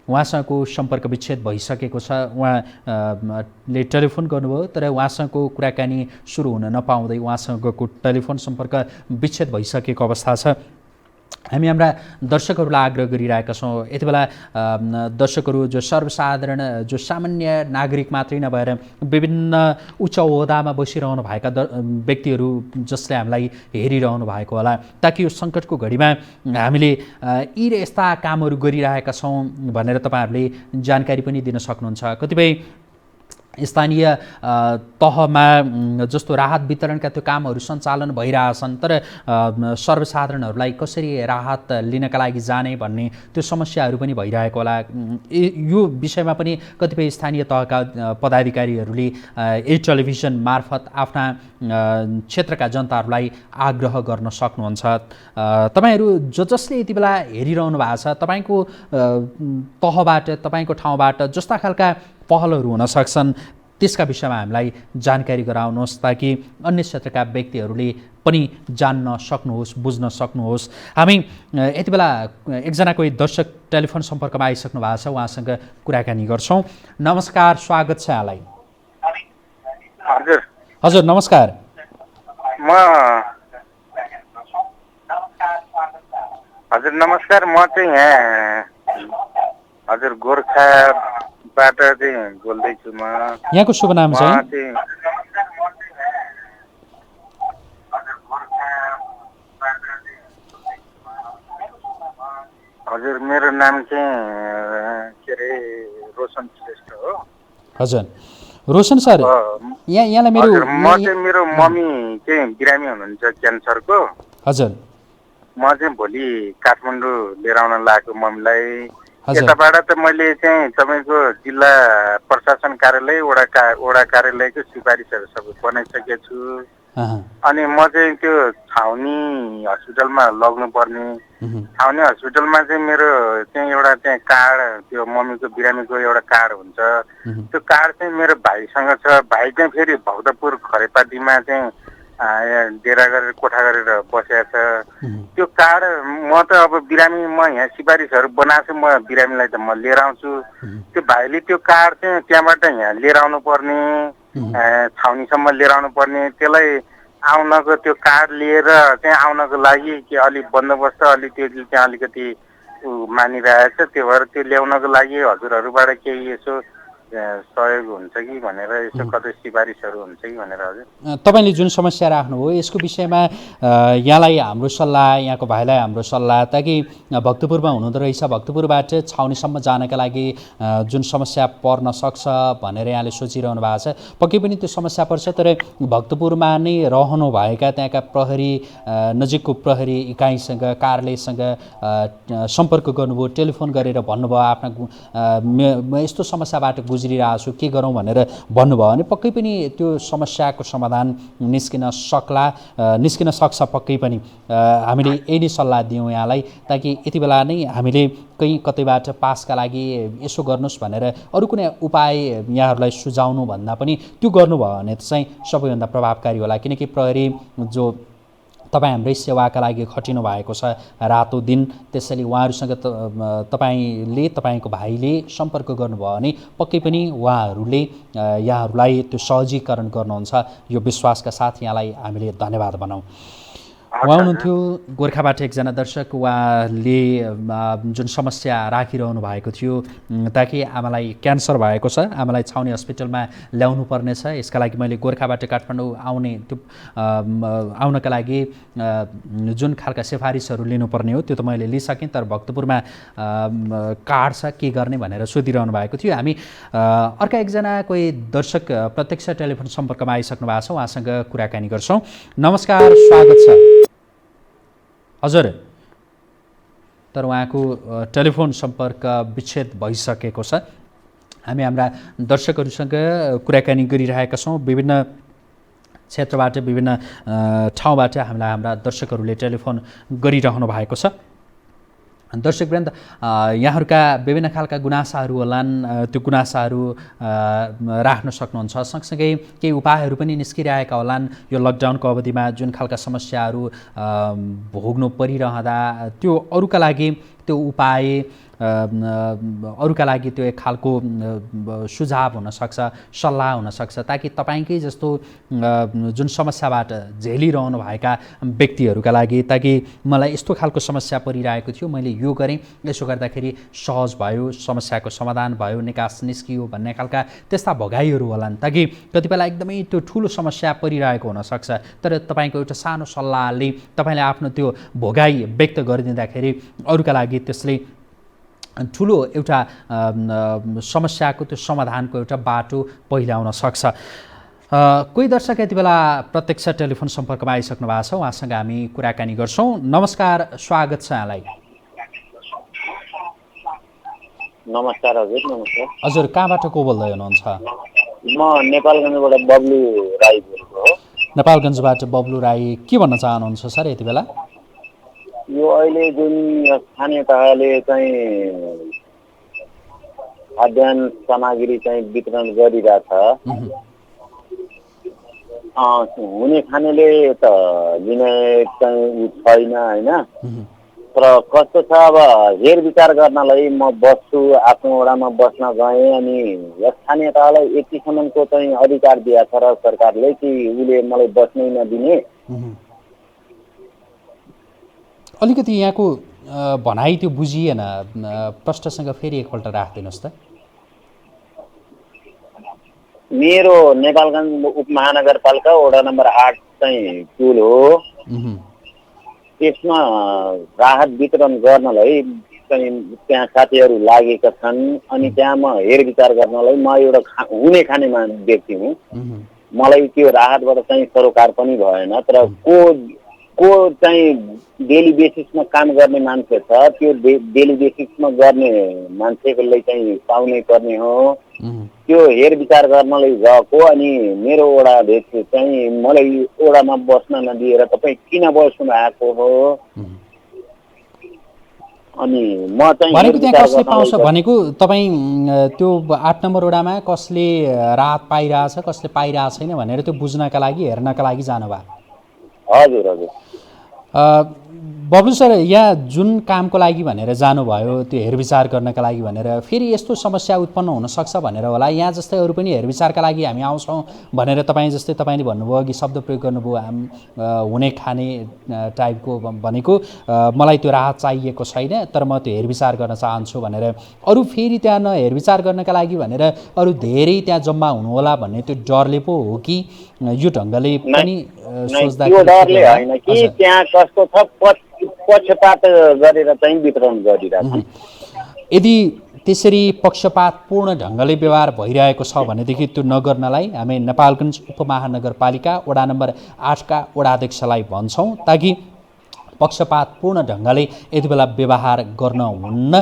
Speaker 1: उहाँसँगको सम्पर्क विच्छेद भइसकेको छ। उहाँले टेलिफोन गर्नुभयो तर उहाँसँगको कुराकानी सुरु हुन नपाउँदै उहाँसँगको टेलिफोन सम्पर्क विच्छेद भइसकेको अवस्था छ। हामी हाम्रा दर्शकहरूलाई आग्रह गरिरहेका छौँ, यति बेला दर्शकहरू जो सर्वसाधारण जो सामान्य नागरिक मात्रै नभएर विभिन्न उच्च ओहदामा बसिरहनु भएका व्यक्तिहरू जसले हामीलाई हेरिरहनु भएको होला, ताकि यो सङ्कटको घडीमा हामीले यी र यस्ता कामहरू गरिरहेका छौँ भनेर तपाईँहरूले जानकारी पनि दिन सक्नुहुन्छ। कतिपय स्थानीय तहमा जस्तो राहत वितरणका त्यो कामहरू सञ्चालन भइरहेछन् तर सर्वसाधारणहरूलाई कसरी राहत लिनका लागि जाने भन्ने त्यो समस्याहरू पनि भइरहेको होला। यो विषयमा पनि कतिपय स्थानीय तहका पदाधिकारीहरूले यही टेलिभिजन मार्फत आफ्ना क्षेत्रका जनताहरूलाई आग्रह गर्न सक्नुहुन्छ। तपाईँहरू जसले यति बेला हेरिरहनु भएको छ तपाईँको तहबाट तपाईँको ठाउँबाट जस्ता खालका पहलहरू हुन सक्छन् त्यसका विषयमा हामीलाई जानकारी गराउनुहोस् ताकि अन्य क्षेत्रका व्यक्तिहरूले पनि जान्न सक्नुहोस्, बुझ्न सक्नुहोस्। हामी यति बेला एकजना कोही दर्शक टेलिफोन सम्पर्कमा आइसक्नु भएको छ, उहाँसँग कुराकानी गर्छौँ। नमस्कार, स्वागत छ यहाँलाई। हजुर नमस्कार।
Speaker 10: हजुर नमस्कार, म चाहिँ यहाँ हजुर गोर्खाबाट चाहिँ बोल्दैछु। म
Speaker 1: यहाँको शुभ नाम चाहिँ?
Speaker 10: हजुर मेरो नाम चाहिँ के अरे रोशन श्रेष्ठ हो।
Speaker 1: हजुर रोशन सर, यहाँलाई
Speaker 10: मेरो मम्मी चाहिँ बिरामी हुनुहुन्छ क्यान्सरको।
Speaker 1: हजुर
Speaker 10: म चाहिँ भोलि काठमाडौँ लिएर आउन लागेको मम्मीलाई। यताबाट त मैले चाहिँ तपाईँको जिल्ला प्रशासन कार्यालय वडा कार्यालयको सिफारिसहरू सबै बनाइसकेको छु। अनि म चाहिँ त्यो छाउनी हस्पिटलमा लग्नुपर्ने। छाउनी हस्पिटलमा चाहिँ मेरो चाहिँ एउटा चाहिँ कार्ड, त्यो मम्मीको बिरामीको एउटा कार्ड हुन्छ। त्यो कार्ड चाहिँ मेरो भाइसँग छ। भाइ चाहिँ फेरि भक्तपुर खरेपाटीमा चाहिँ डेरा गरेर कोठा गरेर बसेको छ। त्यो कार्ड म त अब बिरामी म यहाँ सिफारिसहरू बनाएको छु, म बिरामीलाई त म लिएर आउँछु। त्यो भाइले त्यो कार्ड चाहिँ त्यहाँबाट यहाँ लिएर आउनु पर्ने, छाउनीसम्म लिएर आउनु पर्ने। त्यसलाई आउनको त्यो कार्ड लिएर चाहिँ आउनको लागि कि अलिक बन्दोबस्त अलिक त्यो त्यहाँ अलिकति मानिरहेछ। त्यो भएर त्यो ल्याउनको लागि हजुरहरूबाट केही यसो सहयोग हुन्छ कि भनेर, यसो कतै सिफारिसहरू हुन्छ कि भनेर। हजुर
Speaker 1: तपाईँले जुन समस्या राख्नुभयो यसको विषयमा यहाँलाई हाम्रो सल्लाह, यहाँको भाइलाई हाम्रो सल्लाह, ताकि भक्तपुरमा हुनुहुँदो रहेछ, भक्तपुरबाट छाउनीसम्म जानका लागि जुन समस्या पर्न सक्छ भनेर यहाँले सोचिरहनु भएको छ। पक्कै पनि त्यो समस्या पर्छ, तर भक्तपुरमा नै रहनुभएका त्यहाँका प्रहरी, नजिकको प्रहरी इकाइसँग, कार्यालयसँग सम्पर्क गर्नुभयो, टेलिफोन गरेर भन्नुभयो आफ्ना यस्तो समस्याबाट गुज्रिरहेको छु, के गरौँ भनेर भन्नुभयो भने पक्कै पनि त्यो समस्याको समाधान निस्किन सक्छ। पक्कै पनि हामीले यही नै सल्लाह दियौँ यहाँलाई, ताकि यति बेला नै हामीले कहीँ कतैबाट पासका लागि यसो गर्नुहोस् भनेर अरू कुनै उपाय यहाँहरूलाई सुझाउनु भन्दा पनि त्यो गर्नुभयो भने चाहिँ सबैभन्दा प्रभावकारी होला। किनकि प्रहरी जो तपाईँ हाम्रै सेवाका लागि खटिनु भएको छ रातो दिन, त्यसैले उहाँहरूसँग तपाईँले तपाईँको भाइले सम्पर्क गर्नुभयो भने पक्कै पनि उहाँहरूले यहाँहरूलाई त्यो सहजीकरण गर्नुहुन्छ। यो विश्वासका साथ यहाँलाई हामीले धन्यवाद भनौँ। उहाँ हुनुहुन्थ्यो गोर्खाबाट एकजना दर्शक। उहाँले जुन समस्या राखिरहनु भएको थियो, ताकि आमालाई क्यान्सर भएको छ, आमालाई छाउनी हस्पिटलमा ल्याउनु पर्नेछ, यसका लागि मैले गोर्खाबाट काठमाडौँ आउनका लागि जुन खालका सिफारिसहरू लिनुपर्ने हो त्यो त मैले लिइसकेँ, तर भक्तपुरमा कार्ड छ, के गर्ने भनेर सोधिरहनु भएको थियो। हामी अर्का एकजना कोही दर्शक प्रत्यक्ष टेलिफोन सम्पर्कमा आइसक्नु भएको छ, उहाँसँग कुराकानी गर्छौँ। नमस्कार, स्वागत छ। हजुर, तर उहाँको टेलिफोन सम्पर्क विच्छेद भइसकेको छ। हामी हाम्रा दर्शकहरूसँग कुराकानी गरिरहेका छौँ। विभिन्न क्षेत्रबाट, विभिन्न ठाउँबाट हाम्रा दर्शकहरूले टेलिफोन गरिरहनु भएको छ। दर्शकवृन्द, यहाँहरूका विभिन्न खालका गुनासाहरू होलान्, त्यो गुनासाहरू राख्न सक्नुहुन्छ। सँगसँगै केही उपायहरू पनि निस्किरहेका होलान्। यो लकडाउनको अवधिमा जुन खालका समस्याहरू भोग्नु परिरहँदा त्यो अरूका लागि त्यो उपाय, अरूका लागि त्यो एक खालको सुझाव हुनसक्छ, सल्लाह हुनसक्छ, ताकि तपाईँकै जस्तो जुन समस्याबाट झेलिरहनु भएका व्यक्तिहरूका लागि, ताकि मलाई यस्तो खालको समस्या परिरहेको थियो, मैले यो गरेँ, यसो गर्दाखेरि सहज भयो, समस्याको समाधान भयो, निकास निस्कियो भन्ने खालका त्यस्ता भगाइहरू होलान्। ताकि कति बेला एकदमै त्यो ठुलो समस्या परिरहेको हुनसक्छ, तर तपाईँको एउटा सानो सल्लाहले तपाईँले आफ्नो त्यो भोगाइ व्यक्त गरिदिँदाखेरि अरूका लागि त्यसले ठुलो एउटा समस्याको त्यो समाधानको एउटा बाटो पहिल्याउन सक्छ। कोही दर्शक यति बेला प्रत्यक्ष टेलिफोन सम्पर्कमा आइसक्नु भएको छ, उहाँसँग हामी कुराकानी गर्छौँ। नमस्कार, स्वागत छ यहाँलाई।
Speaker 11: नमस्कार हजुर। नमस्कार
Speaker 1: हजुर, कहाँबाट को बोल्दै हुनुहुन्छ?
Speaker 11: म नेपालगञ्जबाट बब्लु राई बोलेको हो।
Speaker 1: नेपालगञ्जबाट बब्लु राई, के भन्न चाहनुहुन्छ सर यति बेला?
Speaker 11: यो अहिले जुन स्थानीय तहले चाहिँ अध्ययन सामग्री चाहिँ वितरण गरिरहेछ, हुने खानेले त लिने चाहिँ छैन होइन, तर कस्तो छ अब हेर विचार गर्नलाई म बस्छु, आफ्नो वडामा बस्न गएँ, अनि स्थानीय तहलाई यतिसम्मको चाहिँ अधिकार दिएको छ र सरकारले कि उसले मलाई बस्नै नदिने।
Speaker 1: अलिकति यहाँको भनाइ त्यो बुझिएन, प्रश्नसँग फेरि एकपल्ट राखिदिनुहोस् त।
Speaker 11: मेरो नेपालगञ्ज उपमहानगरपालिका वडा नम्बर 8 चाहिँ पुल हो, त्यसमा राहत वितरण गर्नलाई चाहिँ त्यहाँ साथीहरू लागेका छन्, अनि त्यहाँ म हेर विचार गर्नलाई म एउटा हुने खाने व्यक्ति हुँ। मलाई त्यो राहतबाट चाहिँ सरोकार पनि भएन, तर को चाहिँ डेली बेसिसमा काम गर्ने मान्छे छ, त्यो डेली बेसिसमा गर्ने मान्छेले चाहिँ पाउनै पर्ने हो। त्यो हेर विचार गर्नलाई गएको, अनि मेरो वडाले चाहिँ मलाई वडामा बस्न नदिएर तपाईँ किन बस्नु भएको हो, अनि म चाहिँ
Speaker 1: भनेको त्यहाँ कसले पाउँछ भनेको तपाईँ त्यो 8 नम्बर वडामा कसले राहत पाइरहेछ, कसले पाइरहेको छैन भनेर त्यो बुझ्नका लागि, हेर्नका लागि जानुभयो?
Speaker 11: हजुर हजुर।
Speaker 1: बब्लु सर, यहाँ जुन कामको लागि भनेर जानुभयो, त्यो हेरविचार गर्नका लागि भनेर, फेरि यस्तो समस्या उत्पन्न हुनसक्छ भनेर होला, यहाँ जस्तै अरू पनि हेरविचारका लागि हामी आउँछौँ भनेर तपाईँ जस्तै तपाईँले भन्नुभयो, अघि शब्द प्रयोग गर्नुभयो, हुने खाने टाइपको भनेको मलाई त्यो राहत चाहिएको छैन, तर म त्यो हेरविचार गर्न चाहन्छु भनेर, अरू फेरि त्यहाँ न हेरविचार गर्नका लागि भनेर अरू धेरै त्यहाँ जम्मा हुनुहोला भन्ने त्यो डरले पो हो कि यो ढङ्गले पनि
Speaker 11: सोच्दाखेरि त्यहाँ कस्तो छ पक्षपात गरेर चाहिँ वितरण गरिरहेछन्।
Speaker 1: यदि त्यसरी पक्षपातपूर्ण ढङ्गले व्यवहार भइरहेको छ भनेदेखि त्यो नगर्नलाई हामी नेपालगञ्ज उपमहानगरपालिका वडा नम्बर 8 का वडाध्यक्षलाई भन्छौँ, ताकि पक्षपातपूर्ण ढङ्गले यति बेला व्यवहार गर्न हुन्न।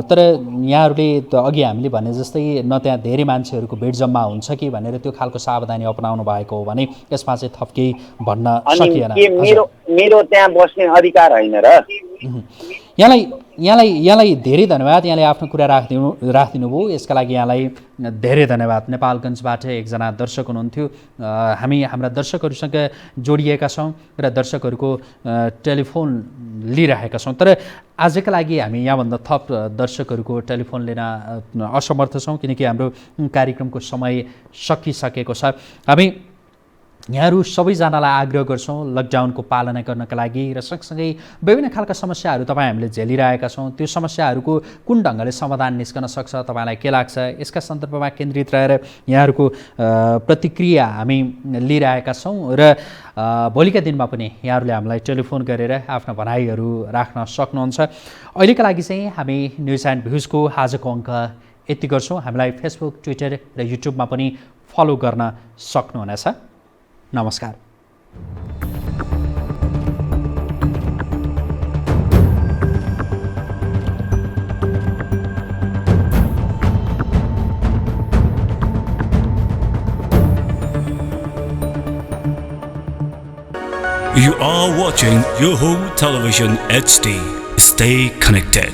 Speaker 1: तर यहाँहरूले अघि हामीले भने जस्तै न त्यहाँ धेरै मान्छेहरूको भिड जम्मा हुन्छ कि भनेर त्यो खालको सावधानी अपनाउनु भएको हो भने यसमा चाहिँ थप केही भन्न सकिएन।
Speaker 11: मेरो त्यहाँ बस्ने अधिकार होइन र?
Speaker 1: यहाँलाई धेरै धन्यवाद। यहाँले आफ्नो कुरा राखिदिनु भयो, यसका लागि यहाँलाई धेरै धन्यवाद। नेपालगञ्जबाट एकजना दर्शक हुनुहुन्थ्यो। हामी हाम्रा दर्शकहरूसँग जोडिएका छौँ र दर्शकहरूको टेलिफोन लिइरहेका छौँ। तर आजका लागि हामी यहाँभन्दा थप दर्शकहरूको टेलिफोन लिन असमर्थ छौँ किनकि हाम्रो कार्यक्रमको समय सकिसकेको छ। हामी यहाँहरू सबैजनालाई आग्रह गर्छौँ लकडाउनको पालना गर्नका लागि र सँगसँगै विभिन्न खालका समस्याहरू तपाईँ हामीले झेलिरहेका छौँ। त्यो समस्याहरूको कुन ढङ्गले समाधान निस्कन सक्छ, तपाईँलाई के लाग्छ, यसका सन्दर्भमा केन्द्रित रहेर यहाँहरूको प्रतिक्रिया हामी लिइरहेका छौँ र भोलिका दिनमा पनि यहाँहरूले हामीलाई टेलिफोन गरेर आफ्ना भनाइहरू राख्न सक्नुहुन्छ। अहिलेका लागि चाहिँ हामी न्युज एन्ड भ्युजको आजको अङ्क यति गर्छौँ। हामीलाई फेसबुक, ट्विटर र युट्युबमा पनि फलो गर्न सक्नुहुनेछ। नमस्कार।
Speaker 12: You are watching Yoho Television HD. Stay connected.